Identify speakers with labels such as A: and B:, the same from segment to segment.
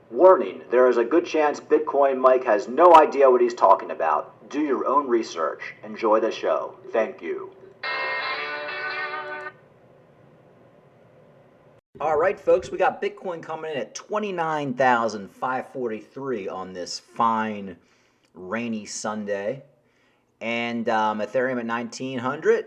A: Warning, there is a good chance Bitcoin Mike has no idea what he's talking about. Do your own research. Enjoy the show. Thank you. All right, folks, we got Bitcoin coming in at 29,543 on this fine, rainy Sunday. And Ethereum at 1,900.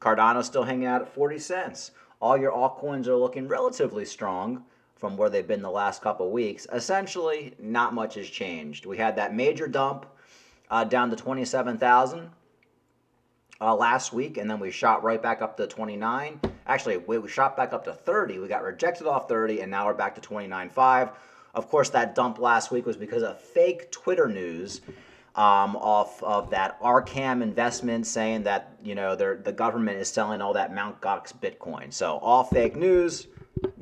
A: Cardano still hanging out at 40 cents. All your altcoins are looking relatively strong from where they've been the last couple of weeks. Essentially, not much has changed. We had that major dump down to 27,000 last week, and then we shot right back up to 29. Actually, we shot back up to 30. We got rejected off 30, and now we're back to 29.5. Of course, that dump last week was because of fake Twitter news off of that Arcam investment saying that, you know, the government is selling all that Mt. Gox Bitcoin. So all fake news,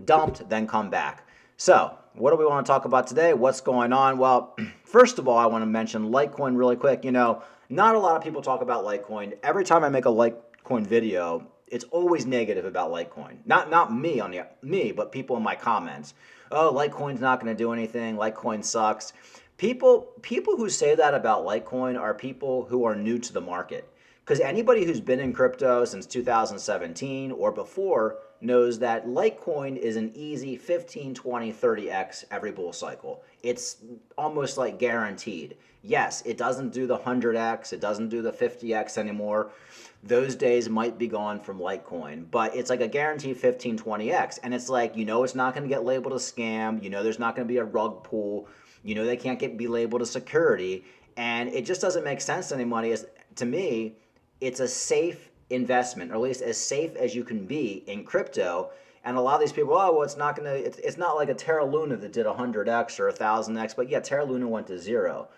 A: dumped, then come back. So what do we want to talk about today? What's going on? Well, first of all, I want to mention Litecoin really quick. You know, not a lot of people talk about Litecoin. Every time I make a Litecoin video, it's always negative about Litecoin. Not me, but people in my comments. Oh, Litecoin's not going to do anything. Litecoin sucks. People who say that about Litecoin are people who are new to the market. Because anybody who's been in crypto since 2017 or before knows that Litecoin is an easy 15, 20, 30x every bull cycle. It's almost like guaranteed. Yes, it doesn't do the 100x, it doesn't do the 50x anymore. Those days might be gone from Litecoin, but it's like a guaranteed 15, 20x. And it's like, you know, it's not going to get labeled a scam. You know, there's not going to be a rug pull. You know, they can't be labeled a security. And it just doesn't make sense to anybody. To me, it's a safe investment, or at least as safe as you can be in crypto. And a lot of these people, oh, well, it's not like a Terra Luna that did 100x or 1,000x, but yeah, Terra Luna went to zero.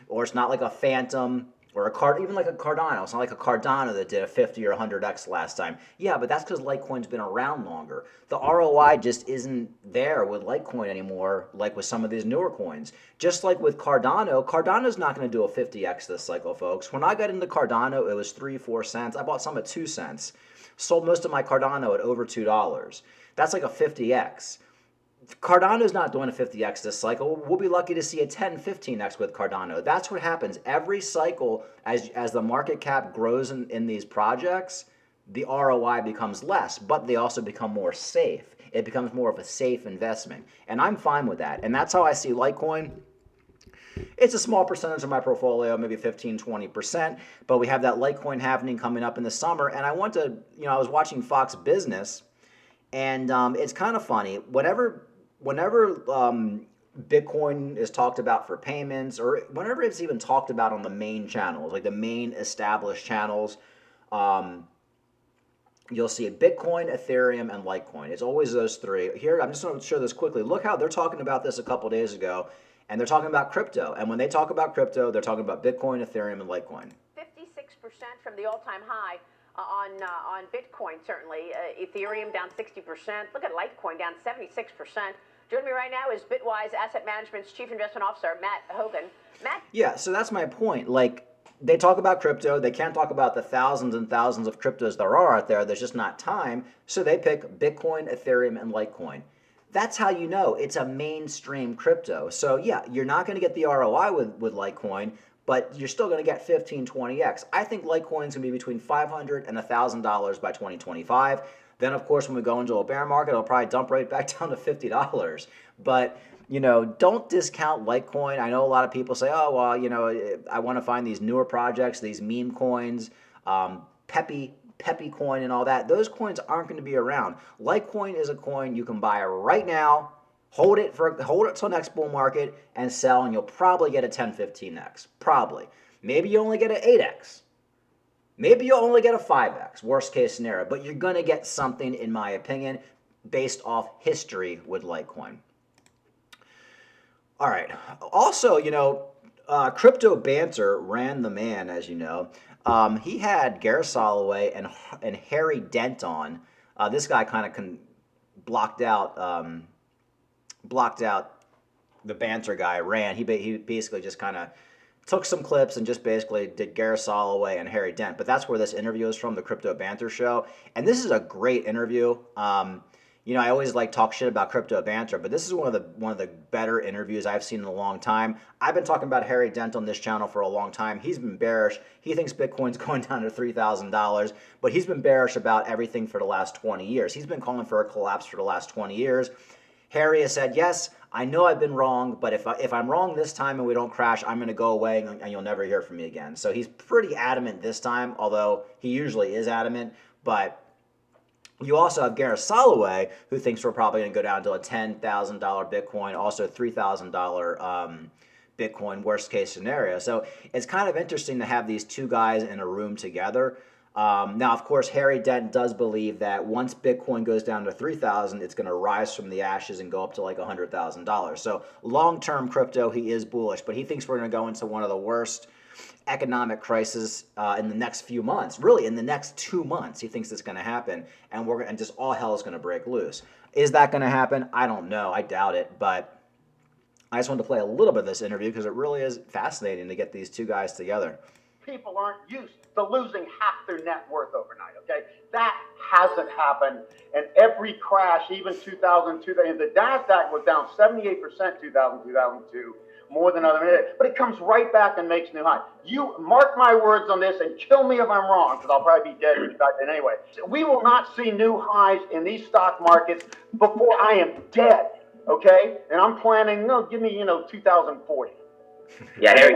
A: Or it's not like a Phantom or even like a Cardano. It's not like a Cardano that did a 50 or 100x last time. Yeah, but that's because Litecoin's been around longer. The ROI just isn't there with Litecoin anymore, like with some of these newer coins. Just like with Cardano, Cardano's not going to do a 50x this cycle, folks. When I got into Cardano, it was 3-4 cents. I bought some at 2 cents. Sold most of my Cardano at over $2. That's like a 50x. Cardano's not doing a 50x this cycle. We'll be lucky to see a 10, 15x with Cardano. That's what happens every cycle as the market cap grows in these projects. The ROI becomes less, but they also become more safe. It becomes more of a safe investment. And I'm fine with that. And that's how I see Litecoin. It's a small percentage of my portfolio, maybe 15, 20%, but we have that Litecoin happening coming up in the summer. And I was watching Fox Business, and it's kind of funny. Whenever Bitcoin is talked about for payments, or whenever it's even talked about on the main channels, like the main established channels, you'll see Bitcoin, Ethereum, and Litecoin. It's always those three. Here, I'm just going to show this quickly. Look how they're talking about this a couple days ago, and they're talking about crypto. And when they talk about crypto, they're talking about Bitcoin, Ethereum, and Litecoin.
B: 56% from the all-time high on Bitcoin, certainly. Ethereum down 60%. Look at Litecoin down 76%. Joining me right now is Bitwise Asset Management's Chief Investment Officer, Matt Hogan. Matt?
A: Yeah, so that's my point. Like, they talk about crypto. They can't talk about the thousands and thousands of cryptos there are out there. There's just not time. So they pick Bitcoin, Ethereum, and Litecoin. That's how you know it's a mainstream crypto. So yeah, you're not going to get the ROI with Litecoin, but you're still going to get 15, 20x. I think Litecoin's going to be between $500 and $1,000 by 2025. Then, of course, when we go into a bear market, it'll probably dump right back down to $50. But, you know, don't discount Litecoin. I know a lot of people say, oh, well, you know, I want to find these newer projects, these meme coins, Peppy coin and all that. Those coins aren't going to be around. Litecoin is a coin you can buy right now, hold it till next bull market, and sell, and you'll probably get a 10, 15x. Probably. Maybe you only get an 8x. Maybe you'll only get a 5x, worst case scenario, but you're going to get something, in my opinion, based off history with Litecoin. All right. Also, you know, Crypto Banter ran the man, as you know. He had Gareth Soloway and Harry Dent on. This guy kind of blocked out the Banter guy, ran. He basically just kind of took some clips and just basically did Gareth Soloway and Harry Dent. But that's where this interview is from, the Crypto Banter show. And this is a great interview. I always like talk shit about crypto banter, but this is one of the better interviews I've seen in a long time. I've been talking about Harry Dent on this channel for a long time. He's been bearish. He thinks Bitcoin's going down to $3,000, but he's been bearish about everything for the last 20 years. He's been calling for a collapse for the last 20 years. Harry has said, yes, I know I've been wrong, but if I'm wrong this time and we don't crash, I'm going to go away and you'll never hear from me again. So he's pretty adamant this time, although he usually is adamant. But you also have Gareth Soloway, who thinks we're probably going to go down to a $10,000 Bitcoin, also $3,000 Bitcoin, worst case scenario. So it's kind of interesting to have these two guys in a room together. Now, of course, Harry Dent does believe that once Bitcoin goes down to 3,000, it's going to rise from the ashes and go up to like $100,000. So long-term crypto, he is bullish, but he thinks we're going to go into one of the worst economic crisis in the next few months. Really, in the next 2 months, he thinks it's going to happen, and just all hell is going to break loose. Is that going to happen? I don't know. I doubt it, but I just wanted to play a little bit of this interview because it really is fascinating to get these two guys together.
C: People aren't used to losing half their net worth overnight, okay? That hasn't happened. And every crash, even 2002, the NASDAQ was down 78% 2002, more than other, but it comes right back and makes new highs. You mark my words on this and kill me if I'm wrong, because I'll probably be dead back then anyway. We will not see new highs in these stock markets before I am dead, okay? And I'm planning, no, give me, 2040.
D: Yeah, Harry.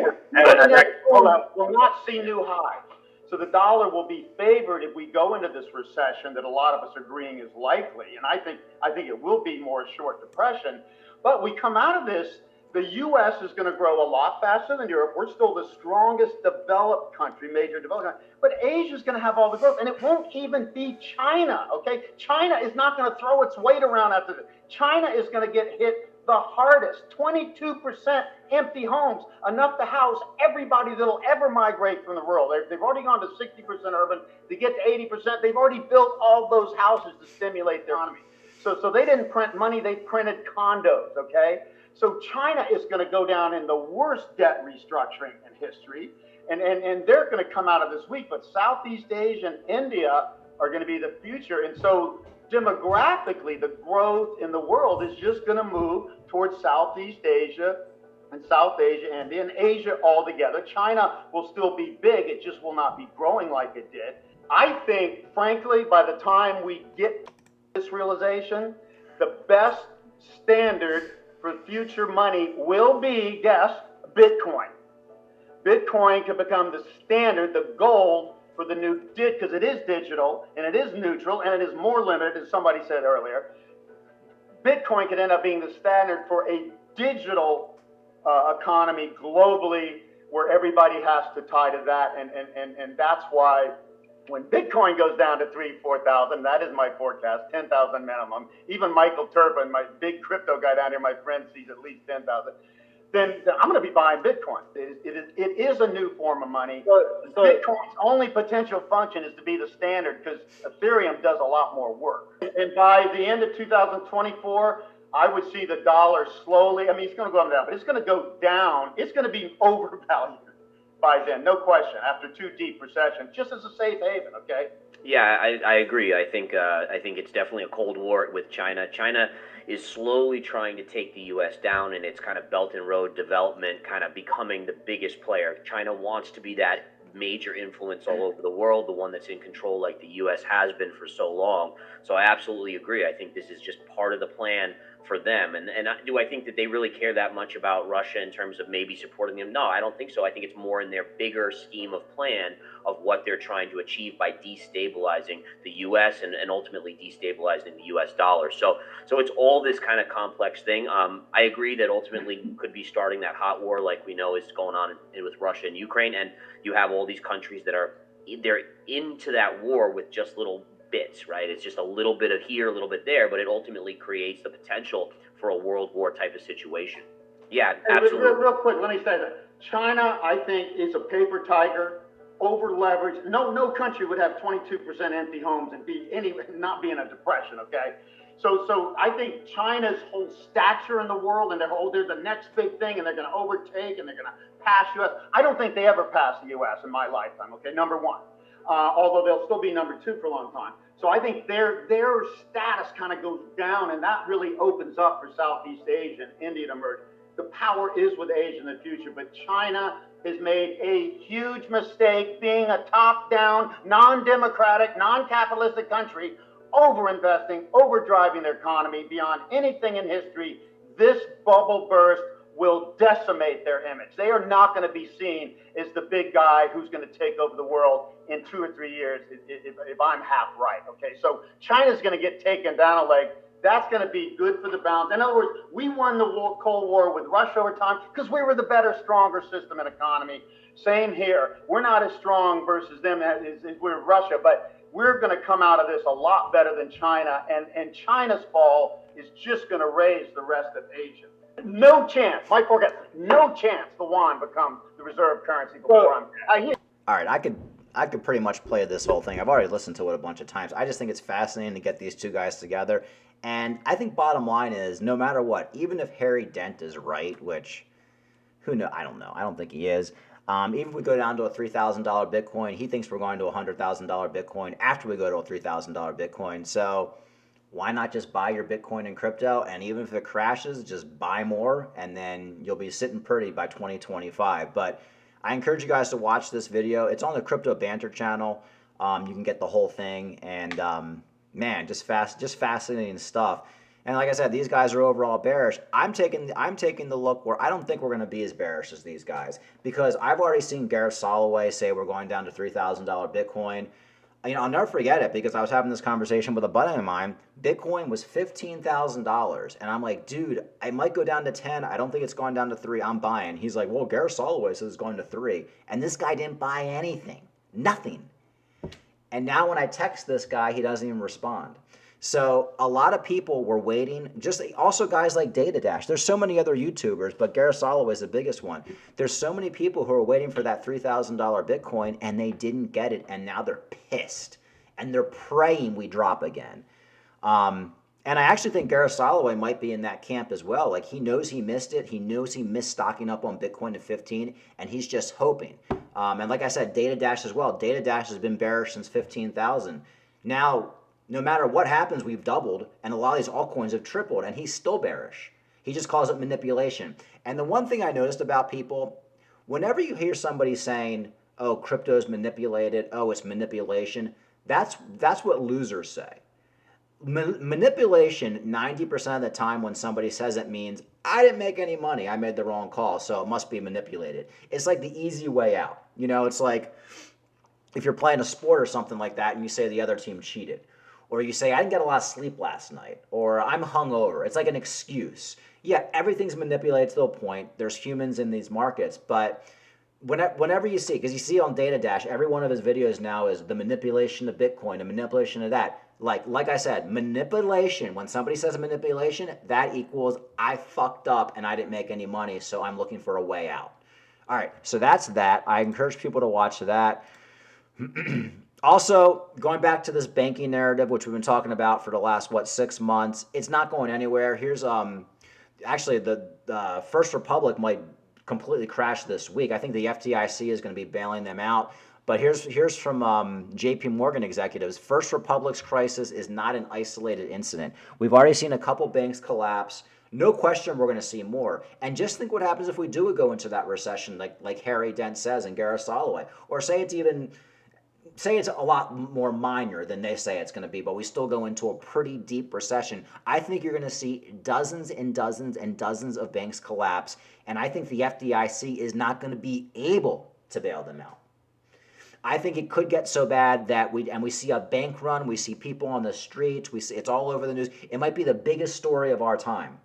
C: We'll not see new highs. So the dollar will be favored if we go into this recession that a lot of us are agreeing is likely. And I think it will be more a short depression. But we come out of this, the U.S. is going to grow a lot faster than Europe. We're still the strongest developed country, major developed country. But Asia is going to have all the growth. And it won't even be China, okay? China is not going to throw its weight around after this. China is going to get hit the hardest. 22% empty homes, enough to house everybody that'll ever migrate from the world. They've already gone to 60% urban. To get to 80%, they've already built all those houses to stimulate their economy. So they didn't print money, they printed condos, okay? So China is going to go down in the worst debt restructuring in history, and they're going to come out of this week. But Southeast Asia and India are going to be the future. And so demographically, the growth in the world is just going to move towards Southeast Asia and South Asia and in Asia altogether. China will still be big. It just will not be growing like it did. I think, frankly, by the time we get this realization, the best standard for future money will be, guess, Bitcoin. Bitcoin could become the standard, the gold for the new, because it is digital and it is neutral and it is more limited, as somebody said earlier. Bitcoin could end up being the standard for a digital economy globally, where everybody has to tie to that, and that's why when Bitcoin goes down to 3,000-4,000, that is my forecast, 10,000 minimum. Even Michael Turpin, my big crypto guy down here, my friend, sees at least 10,000. Then I'm going to be buying Bitcoin. It is a new form of money. So Bitcoin's only potential function is to be the standard, because Ethereum does a lot more work. And by the end of 2024, I would see the dollar slowly, I mean, it's going to go up and down, but it's going to go down. It's going to be overvalued by then, no question, after two deep recessions, just as a safe haven, okay?
D: Yeah, I agree. I think it's definitely a Cold War with China. China is slowly trying to take the U.S. down, and its kind of Belt and Road development kind of becoming the biggest player. China wants to be that major influence all over the world, the one that's in control like the U.S. has been for so long. So I absolutely agree. I think this is just part of the plan for them. And do I think that they really care that much about Russia in terms of maybe supporting them? No, I don't think so. I think it's more in their bigger scheme of plan of what they're trying to achieve by destabilizing the U.S. and ultimately destabilizing the U.S. dollar. So it's all this kind of complex thing. I agree that ultimately we could be starting that hot war like we know is going on with Russia and Ukraine, and you have all these countries that they're into that war with just little bits, right? It's just a little bit of here, a little bit there, but it ultimately creates the potential for a world war type of situation. Yeah, absolutely.
C: Real quick, let me say that China, I think, is a paper tiger, over leveraged. No country would have 22% empty homes and not be in a depression, okay? So I think China's whole stature in the world, and they're the next big thing, and they're going to overtake, and they're going to pass U.S. I don't think they ever pass the U.S. in my lifetime, okay, number one. Although they'll still be number two for a long time. So I think their status kind of goes down, and that really opens up for Southeast Asia and India to emerge. The power is with Asia in the future, but China has made a huge mistake being a top-down, non-democratic, non-capitalistic country, over-investing, overdriving their economy beyond anything in history. This bubble burst will decimate their image. They are not going to be seen as the big guy who's going to take over the world in 2 or 3 years if I'm half right. Okay, so China's going to get taken down a leg. That's going to be good for the balance. In other words, we won the Cold War with Russia over time because we were the better, stronger system and economy. Same here. We're not as strong versus them as we're Russia, but we're going to come out of this a lot better than China, and China's fall is just going to raise the rest of Asia. No chance, Mike Forget, no chance the yuan becomes the reserve currency before I'm.
A: All right, I could pretty much play this whole thing. I've already listened to it a bunch of times. I just think it's fascinating to get these two guys together. And I think bottom line is, no matter what, even if Harry Dent is right, which who knows? I don't know. I don't think he is. Even if we go down to a $3,000 Bitcoin, he thinks we're going to a $100,000 Bitcoin after we go to a $3,000 Bitcoin. So why not just buy your Bitcoin and crypto? And even if it crashes, just buy more, and then you'll be sitting pretty by 2025. But I encourage you guys to watch this video. It's on the Crypto Banter channel. You can get the whole thing, and man, just fascinating stuff. And like I said, these guys are overall bearish. I'm taking the look where I don't think we're going to be as bearish as these guys, because I've already seen Gareth Soloway say we're going down to $3,000 Bitcoin. You know, I'll never forget it, because I was having this conversation with a buddy of mine. Bitcoin was $15,000, and I'm like, dude, I might go down to 10. I don't think it's going down to 3. I'm buying. He's like, well, Gareth Soloway says it's going to 3, and this guy didn't buy anything, nothing. And now when I text this guy, he doesn't even respond. So a lot of people were waiting, just also guys like Data Dash. There's so many other YouTubers, but Gareth Soloway is the biggest one. There's so many people who are waiting for that $3,000 Bitcoin, and they didn't get it, and now they're pissed, and they're praying we drop again. And I actually think Gareth Soloway might be in that camp as well. Like, he knows he missed it. He knows he missed stocking up on Bitcoin to 15, and he's just hoping. And like I said, Data Dash as well. Data Dash has been bearish since 15,000. Now, no matter what happens, we've doubled, and a lot of these altcoins have tripled, and he's still bearish. He just calls it manipulation. And the one thing I noticed about people, whenever you hear somebody saying, oh, crypto's manipulated, oh, it's manipulation, that's what losers say. Manipulation, 90% of the time when somebody says it, means I didn't make any money, I made the wrong call, so it must be manipulated. It's like the easy way out. You know, it's like if you're playing a sport or something like that and you say the other team cheated. Or you say, I didn't get a lot of sleep last night, or I'm hungover. It's like an excuse. Yeah, everything's manipulated to a point. There's humans in these markets, but whenever you see, because you see on Data Dash, every one of his videos now is the manipulation of Bitcoin, the manipulation of that. Like I said, manipulation, when somebody says manipulation, that equals I fucked up and I didn't make any money, so I'm looking for a way out. All right, so that's that. I encourage people to watch that. Also, going back to this banking narrative, which we've been talking about for the last, 6 months, it's not going anywhere. Here's actually the First Republic might completely crash this week. I think the FDIC is going to be bailing them out. But here's from JP Morgan executives. First Republic's crisis is not an isolated incident. We've already seen a couple banks collapse. No question we're going to see more. And just think what happens if we do go into that recession, like Harry Dent says and Gareth Soloway. Or say it's a lot more minor than they say it's going to be, but we still go into a pretty deep recession. I think you're going to see dozens and dozens and dozens of banks collapse, and I think the FDIC is not going to be able to bail them out. I think it could get so bad that we see a bank run, we see people on the streets, we see it's all over the news. It might be the biggest story of our time.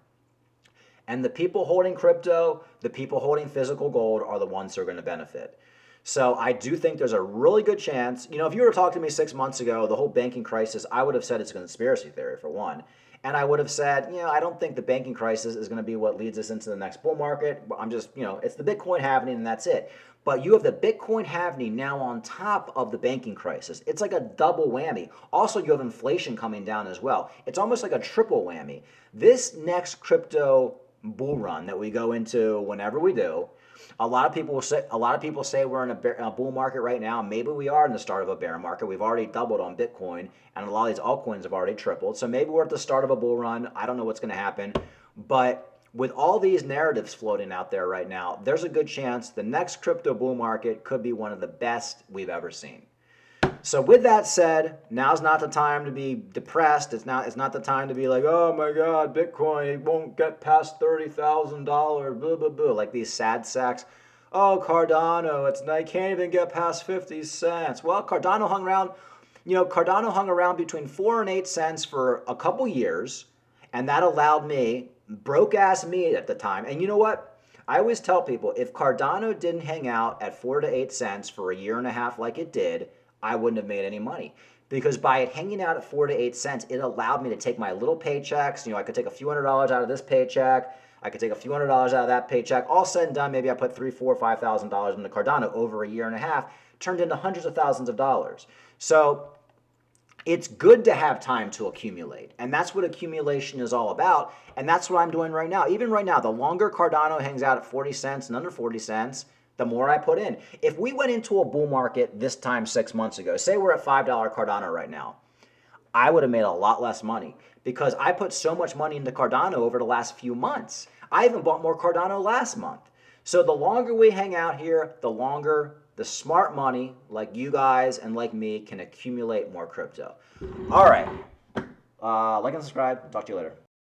A: And the people holding crypto, the people holding physical gold are the ones who are going to benefit. So I do think there's a really good chance. You know, if you were talking to me 6 months ago, the whole banking crisis, I would have said it's a conspiracy theory, for one. And I would have said, I don't think the banking crisis is going to be what leads us into the next bull market. I'm just, it's the Bitcoin halving and that's it. But you have the Bitcoin halving now on top of the banking crisis. It's like a double whammy. Also, you have inflation coming down as well. It's almost like a triple whammy. This next crypto bull run that we go into whenever we do. A lot of people say we're in a bull market right now. Maybe we are in the start of a bear market. We've already doubled on Bitcoin, and a lot of these altcoins have already tripled. So maybe we're at the start of a bull run. I don't know what's going to happen, but with all these narratives floating out there right now, there's a good chance the next crypto bull market could be one of the best we've ever seen. So with that said, now's not the time to be depressed. It's not the time to be like, oh my God, Bitcoin, it won't get past $30,000, blah, blah, blah, like these sad sacks. Oh, Cardano, I can't even get past 50 cents. Well, Cardano hung around between 4 and 8 cents for a couple years, and that allowed me, broke ass me at the time. And you know what? I always tell people, if Cardano didn't hang out at 4 to 8 cents for a year and a half like it did, I wouldn't have made any money. Because by it hanging out at 4 to 8 cents, it allowed me to take my little paychecks. I could take a few $100s out of this paycheck. I could take a few $100s out of that paycheck. All said and done, maybe I put $3,000, $4,000, $5,000 into Cardano over a year and a half, turned into hundreds of thousands of dollars. So it's good to have time to accumulate. And that's what accumulation is all about. And that's what I'm doing right now. Even right now, the longer Cardano hangs out at 40 cents and under 40 cents, the more I put in. If we went into a bull market this time 6 months ago, say we're at $5 Cardano right now, I would have made a lot less money because I put so much money into Cardano over the last few months. I even bought more Cardano last month. So the longer we hang out here, the longer the smart money like you guys and like me can accumulate more crypto. All right. Like and subscribe. Talk to you later.